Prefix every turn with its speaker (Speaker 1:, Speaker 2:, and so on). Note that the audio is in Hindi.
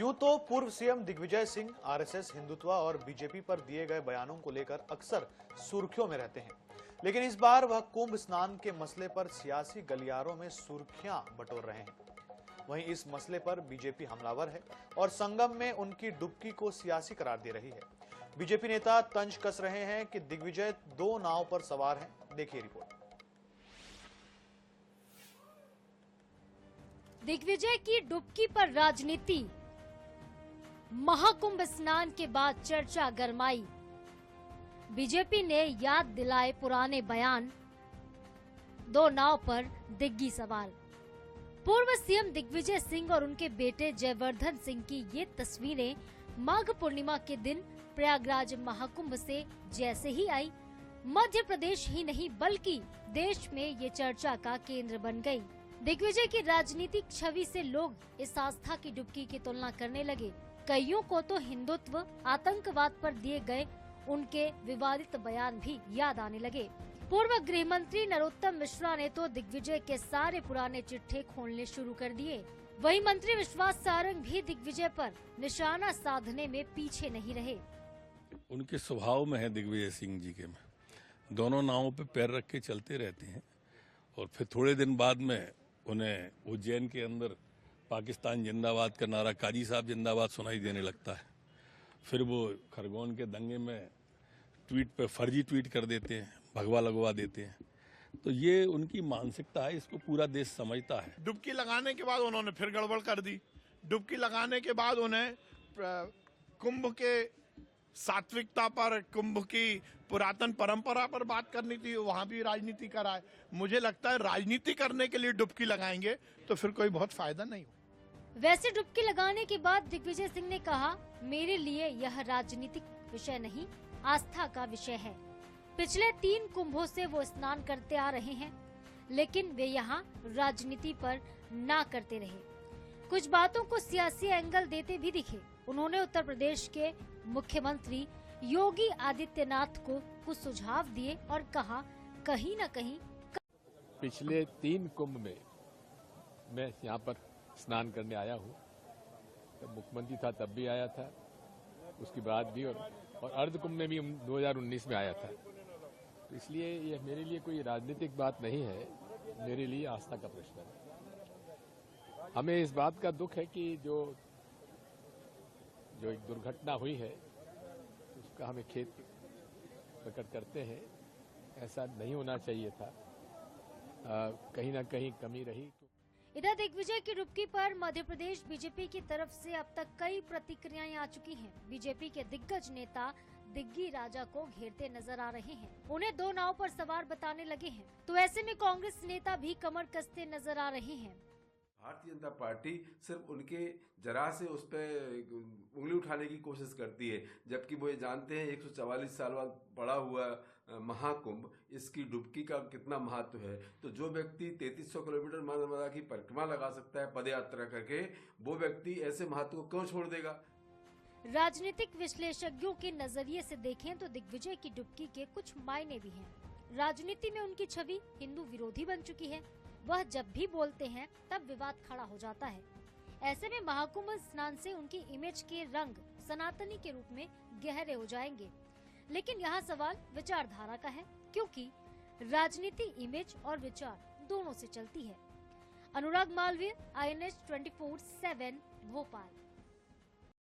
Speaker 1: यूं तो पूर्व सीएम दिग्विजय सिंह आरएसएस, हिंदुत्व और बीजेपी पर दिए गए बयानों को लेकर अक्सर सुर्खियों में रहते हैं, लेकिन इस बार वह कुंभ स्नान के मसले पर सियासी गलियारों में सुर्खियां बटोर रहे हैं। वहीं इस मसले पर बीजेपी हमलावर है और संगम में उनकी डुबकी को सियासी करार दे रही है। बीजेपी नेता तंज कस रहे हैं कि दिग्विजय दो नाव पर सवार हैं। देखिए रिपोर्ट।
Speaker 2: दिग्विजय की डुबकी पर राजनीति। महाकुंभ स्नान के बाद चर्चा गरमाई। बीजेपी ने याद दिलाए पुराने बयान। दो नाव पर दिग्गी सवार। पूर्व सीएम दिग्विजय सिंह और उनके बेटे जयवर्धन सिंह की ये तस्वीरें माघ पूर्णिमा के दिन प्रयागराज महाकुंभ से जैसे ही आई, मध्य प्रदेश ही नहीं बल्कि देश में ये चर्चा का केंद्र बन गई। दिग्विजय की राजनीतिक छवि से लोग इस आस्था की डुबकी की तुलना करने लगे। कईयों को तो हिंदुत्व, आतंकवाद पर दिए गए उनके विवादित बयान भी याद आने लगे। पूर्व गृह मंत्री नरोत्तम मिश्रा ने तो दिग्विजय के सारे पुराने चिट्ठे खोलने शुरू कर दिए। वहीं मंत्री विश्वास सारंग भी दिग्विजय पर निशाना साधने में पीछे नहीं रहे।
Speaker 3: उनके स्वभाव में है दिग्विजय सिंह जी के में, दोनों नावों पे पैर रख के चलते रहते हैं और फिर थोड़े दिन बाद में उन्हें उज्जैन के अंदर पाकिस्तान जिंदाबाद का नारा, काजी साहब जिंदाबाद सुनाई देने लगता है। फिर वो खरगोन के दंगे में ट्वीट पे फर्जी ट्वीट कर देते हैं, भगवा लगवा देते हैं। तो ये उनकी मानसिकता है, इसको पूरा देश समझता है।
Speaker 4: डुबकी लगाने के बाद उन्होंने फिर गड़बड़ कर दी। डुबकी लगाने के बाद उन्हें कुंभ के सात्विकता पर, कुंभ की पुरातन परंपरा पर बात करनी थी, वहां भी राजनीति कराए। मुझे लगता है राजनीति करने के लिए डुबकी लगाएंगे तो फिर कोई बहुत फायदा नहीं हो।
Speaker 2: वैसे डुबकी लगाने के बाद दिग्विजय सिंह ने कहा, मेरे लिए यह राजनीतिक विषय नहीं, आस्था का विषय है। पिछले 3 कुंभों से वो स्नान करते आ रहे हैं, लेकिन वे यहाँ राजनीति पर ना करते रहे। कुछ बातों को सियासी एंगल देते भी दिखे। उन्होंने उत्तर प्रदेश के मुख्यमंत्री योगी आदित्यनाथ को कुछ सुझाव दिए और कहा, कहीं न कहीं
Speaker 5: पिछले 3 कुंभ में मैं यहाँ पर स्नान करने आया हूँ। तब मुख्यमंत्री था तब भी आया था, उसके बाद भी, और अर्ध कुंभ में भी 2019 में आया था। तो इसलिए ये मेरे लिए कोई राजनीतिक बात नहीं है, मेरे लिए आस्था का प्रश्न है। हमें इस बात का दुख है कि जो एक दुर्घटना हुई है उसका हमें खेद प्रकट करते हैं। ऐसा नहीं होना चाहिए था, कहीं ना कहीं कमी रही।
Speaker 2: इधर दिग्विजय की डुबकी पर मध्य प्रदेश बीजेपी की तरफ से अब तक कई प्रतिक्रियाएं आ चुकी हैं। बीजेपी के दिग्गज नेता दिग्गी राजा को घेरते नजर आ रहे हैं, उन्हें दो नाव पर सवार बताने लगे हैं। तो ऐसे में कांग्रेस नेता भी कमर कसते नजर आ रहे हैं।
Speaker 6: भारतीय जनता पार्टी सिर्फ उनके जरा से उस पर उंगली उठाने की कोशिश करती है, जबकि वो ये जानते हैं 144 साल बाद पड़ा हुआ महाकुंभ, इसकी डुबकी का कितना महत्व है। तो जो व्यक्ति 3300 किलोमीटर नर्मदा की परिक्रमा लगा सकता है पद यात्रा करके, वो व्यक्ति ऐसे महत्व को क्यों छोड़ देगा।
Speaker 2: राजनीतिक विश्लेषज्ञों के नजरिए से देखें तो दिग्विजय की डुबकी के कुछ मायने भी हैं। राजनीति में उनकी छवि हिंदू विरोधी बन चुकी है। वह जब भी बोलते हैं तब विवाद खड़ा हो जाता है। ऐसे में महाकुंभ स्नान से उनकी इमेज के रंग सनातनी के रूप में गहरे हो जाएंगे। लेकिन यहाँ सवाल विचारधारा का है, क्योंकि राजनीति इमेज और विचार दोनों से चलती है। अनुराग मालवीय, INH 24/7 भोपाल।